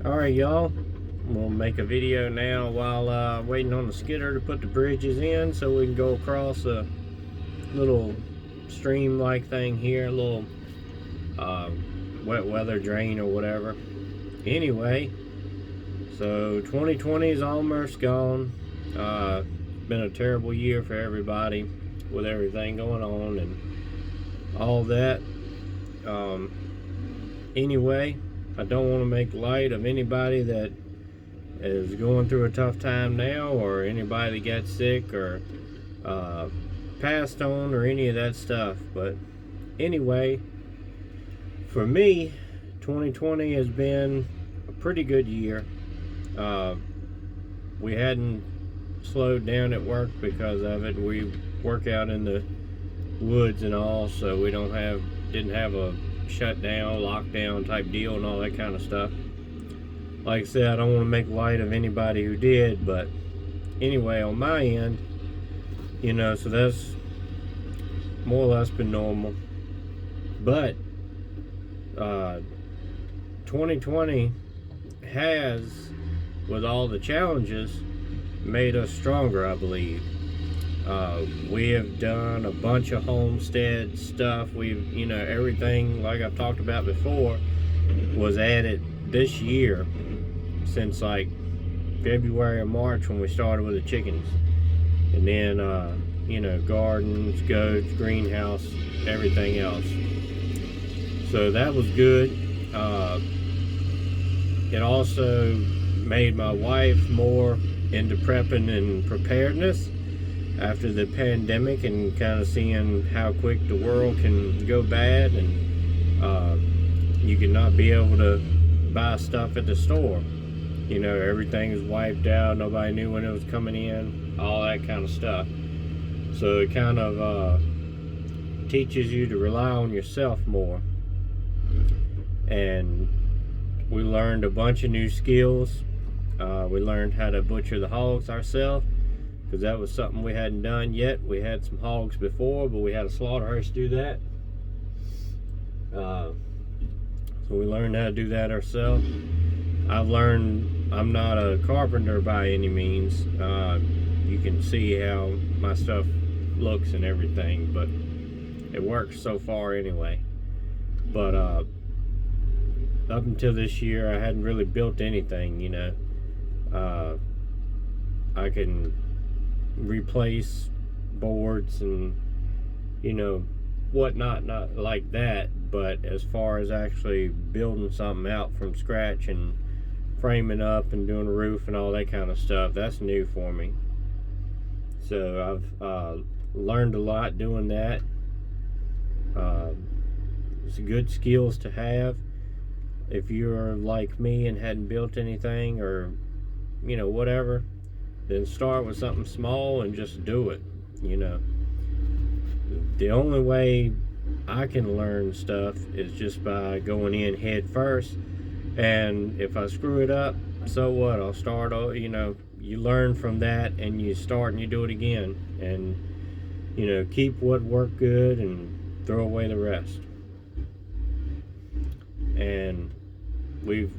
Alright, y'all. We'll make a video now while waiting on the skidder to put the bridges in so we can go across a little stream like thing here, a little wet weather drain or whatever. Anyway, so 2020 is almost gone. Been a terrible year for everybody with everything going on and all that. Anyway, I don't want to make light of anybody that is going through a tough time now, or anybody that got sick or passed on or any of that stuff. But anyway, for me, 2020 has been a pretty good year. We hadn't slowed down at work because of it. We work out in the woods and all, so we didn't have a shutdown, lockdown type deal and all that kind of stuff. Like I said, I don't want to make light of anybody who did, but anyway, on my end, so that's more or less been normal. But 2020 has, with all the challenges, made us stronger, I believe. We have done a bunch of homestead stuff. We've, everything like I've talked about before was added this year, since like February or March when we started with the chickens. And then, gardens, goats, greenhouse, everything else. So that was good. It also made my wife more into prepping and preparedness after the pandemic, and kind of seeing how quick the world can go bad, and you can not be able to buy stuff at the store. Everything is wiped out, nobody knew when it was coming in, all that kind of stuff. So it kind of teaches you to rely on yourself more. And we learned a bunch of new skills. We learned how to butcher the hogs ourselves, because that was something we hadn't done yet. We had some hogs before, but we had a slaughterhouse do that. So we learned how to do that ourselves. I've learned I'm not a carpenter by any means. You can see how my stuff looks and everything, but it works so far anyway. But up until this year, I hadn't really built anything, I can replace boards and whatnot, not like that, but as far as actually building something out from scratch and framing up and doing a roof and all that kind of stuff, that's new for me. So I've learned a lot doing that. It's good skills to have if you're like me and hadn't built anything, or whatever. Then start with something small and just do it. The only way I can learn stuff is just by going in head first. And if I screw it up, so what? I'll start, you learn from that, and you start and you do it again. And, keep what worked good and throw away the rest. And we've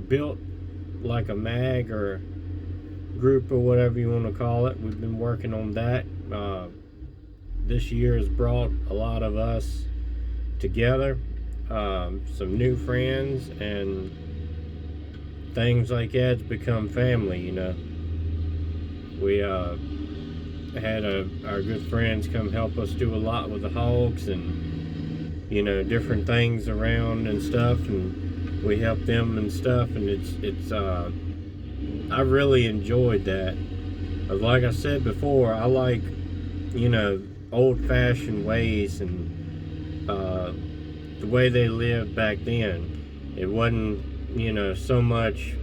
built like a mag or group or whatever you want to call it. We've been working on that. This year has brought a lot of us together, some new friends, and things like that's become family. We had our good friends come help us do a lot with the hogs and different things around and stuff, and we help them and stuff, and it's I really enjoyed that. Like I said before, I like old-fashioned ways, and the way they lived back then. It wasn't so much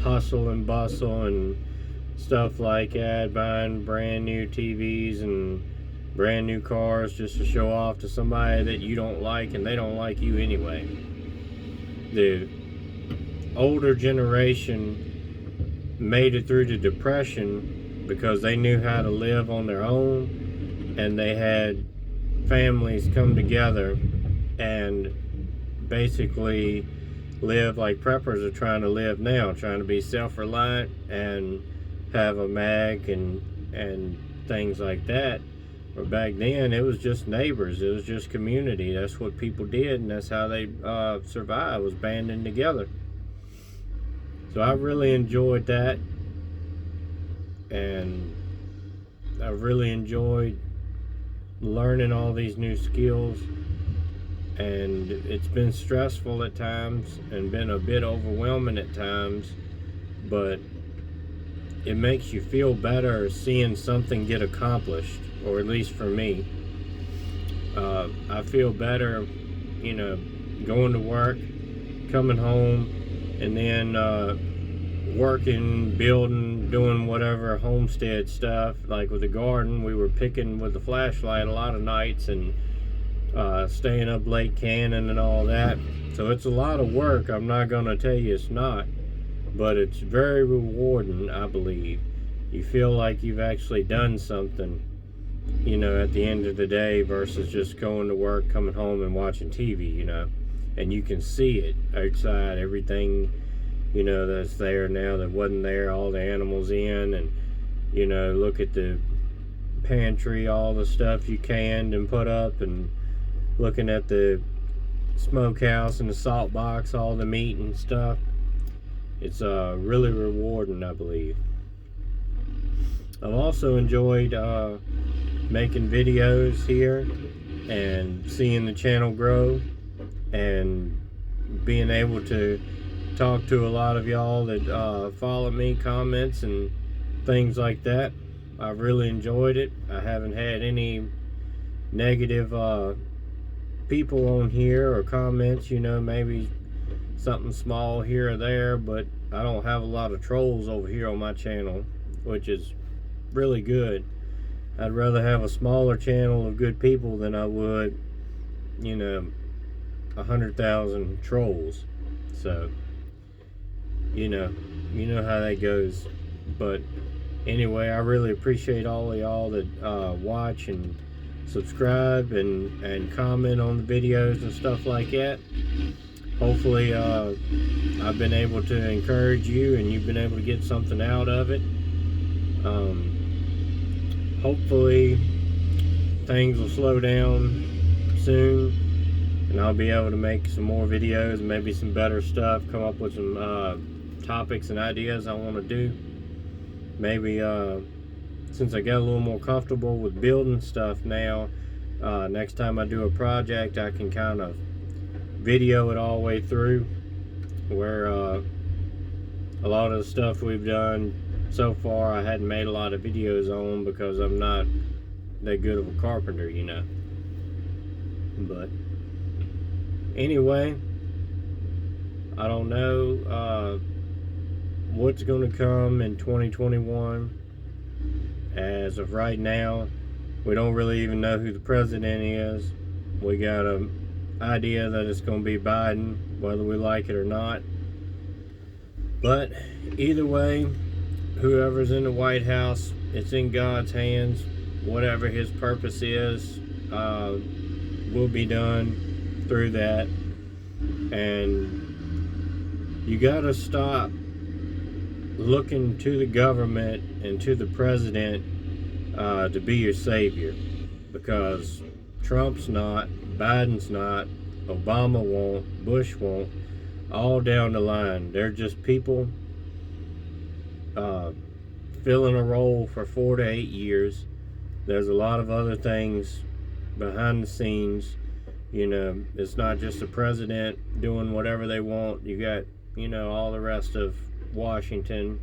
hustle and bustle and stuff like that, buying brand new TVs and brand new cars just to show off to somebody that you don't like, and they don't like you anyway. The older generation made it through the Depression because they knew how to live on their own, and they had families come together and basically live like preppers are trying to live now, trying to be self-reliant and have a mag and things like that. But back then, it was just neighbors. It was just community. That's what people did, and that's how they survived, was banding together. So I really enjoyed that, and I really enjoyed learning all these new skills. And it's been stressful at times and been a bit overwhelming at times, but it makes you feel better seeing something get accomplished, or at least for me. I feel better, going to work, coming home, and then working, building, doing whatever homestead stuff. Like with the garden, we were picking with the flashlight a lot of nights and staying up late canning and all that. So it's a lot of work. I'm not going to tell you it's not, but it's very rewarding, I believe. You feel like you've actually done something, at the end of the day, versus just going to work, coming home, and watching TV, and you can see it outside, everything, that's there now that wasn't there, all the animals in, and, look at the pantry, all the stuff you canned and put up, and looking at the smokehouse and the salt box, all the meat and stuff. It's really rewarding, I believe. I've also enjoyed making videos here and seeing the channel grow and being able to talk to a lot of y'all that follow me, comments and things like that. I've really enjoyed it. I haven't had any negative people on here or comments, maybe something small here or there, but I don't have a lot of trolls over here on my channel, which is really good. I'd rather have a smaller channel of good people than I would 100,000 trolls. So you know how that goes. But anyway, I really appreciate all of y'all that watch and subscribe and comment on the videos and stuff like that. Hopefully I've been able to encourage you and you've been able to get something out of it. Hopefully things will slow down soon and I'll be able to make some more videos and maybe some better stuff, come up with some topics and ideas I want to do. Maybe since I got a little more comfortable with building stuff now, next time I do a project I can kind of video it all the way through, where a lot of the stuff we've done so far I hadn't made a lot of videos on because I'm not that good of a carpenter, but anyway, I don't know what's going to come in 2021. As of right now, we don't really even know who the president is. We got an idea that it's going to be Biden, whether we like it or not. But either way, whoever's in the White House, it's in God's hands. Whatever his purpose is will be done through that. And you got to stop looking to the government and to the president to be your savior, because Trump's not, Biden's not, Obama won't, Bush won't, all down the line. They're just people filling a role for 4 to 8 years. There's a lot of other things behind the scenes. It's not just the president doing whatever they want. You got, all the rest of Washington,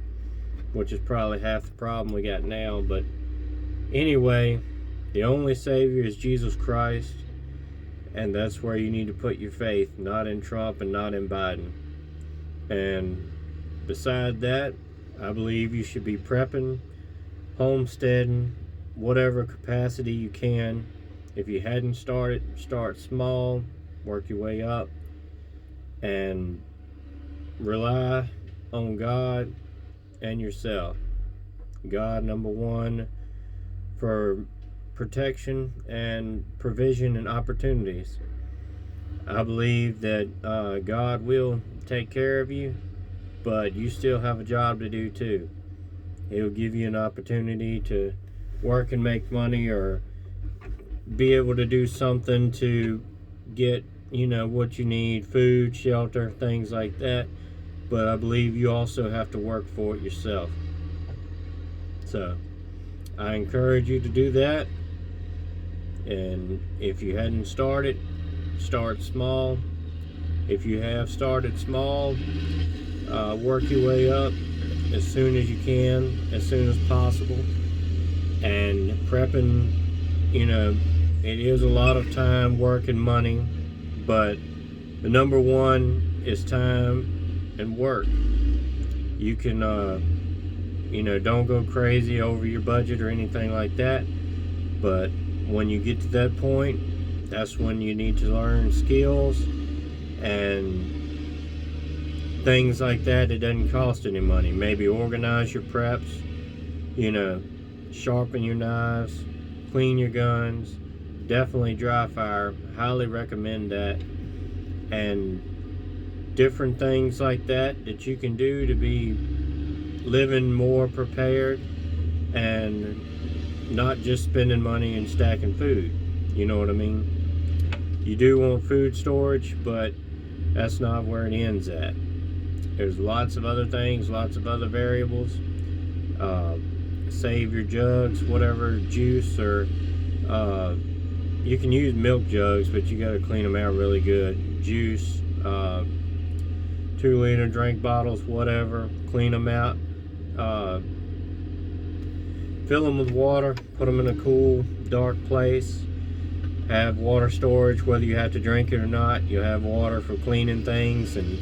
which is probably half the problem we got now. But anyway, the only savior is Jesus Christ, and that's where you need to put your faith, not in Trump and not in Biden. And beside that, I believe you should be prepping, homesteading, whatever capacity you can. If you hadn't started, start small, work your way up, and rely on God and yourself. God, number one, for protection and provision and opportunities. I believe that God will take care of you, but you still have a job to do too. He'll give you an opportunity to work and make money, or be able to do something to get, what you need, food, shelter, things like that. But I believe you also have to work for it yourself. So I encourage you to do that. And if you hadn't started, start small. If you have started small, work your way up as soon as you can, as soon as possible. And prepping, it is a lot of time, work, and money, but the number one is time and work. You can, don't go crazy over your budget or anything like that, but when you get to that point, that's when you need to learn skills and things like that. It doesn't cost any money. Maybe organize your preps, sharpen your knives, clean your guns, definitely dry fire. Highly recommend that. And different things like that you can do to be living more prepared and not just spending money and stacking food. You know what I mean? You do want food storage, but that's not where it ends at. There's lots of other things, lots of other variables. Save your jugs, whatever, juice, or you can use milk jugs, but you got to clean them out really good. Juice, 2-liter drink bottles, whatever, clean them out. Fill them with water, put them in a cool, dark place. Have water storage, whether you have to drink it or not. You'll have water for cleaning things and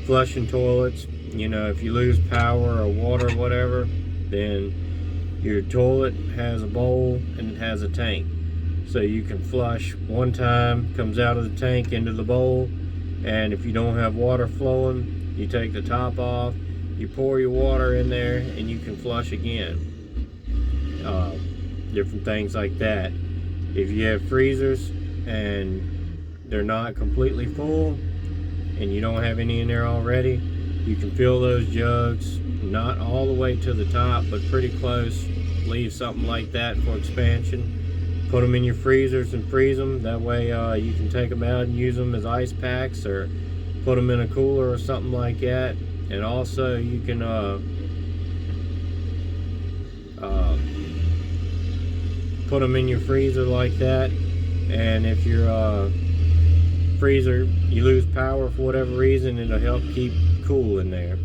flushing toilets. If you lose power or water or whatever, then your toilet has a bowl and it has a tank. So you can flush one time, comes out of the tank into the bowl, and if you don't have water flowing, you take the top off, you pour your water in there, and you can flush again. Different things like that. If you have freezers and they're not completely full and you don't have any in there already, you can fill those jugs, not all the way to the top, but pretty close. Leave something like that for expansion. Put them in your freezers and freeze them. That way you can take them out and use them as ice packs, or put them in a cooler or something like that. And also you can put them in your freezer like that. And if your freezer, you lose power for whatever reason, it'll help keep cool in there.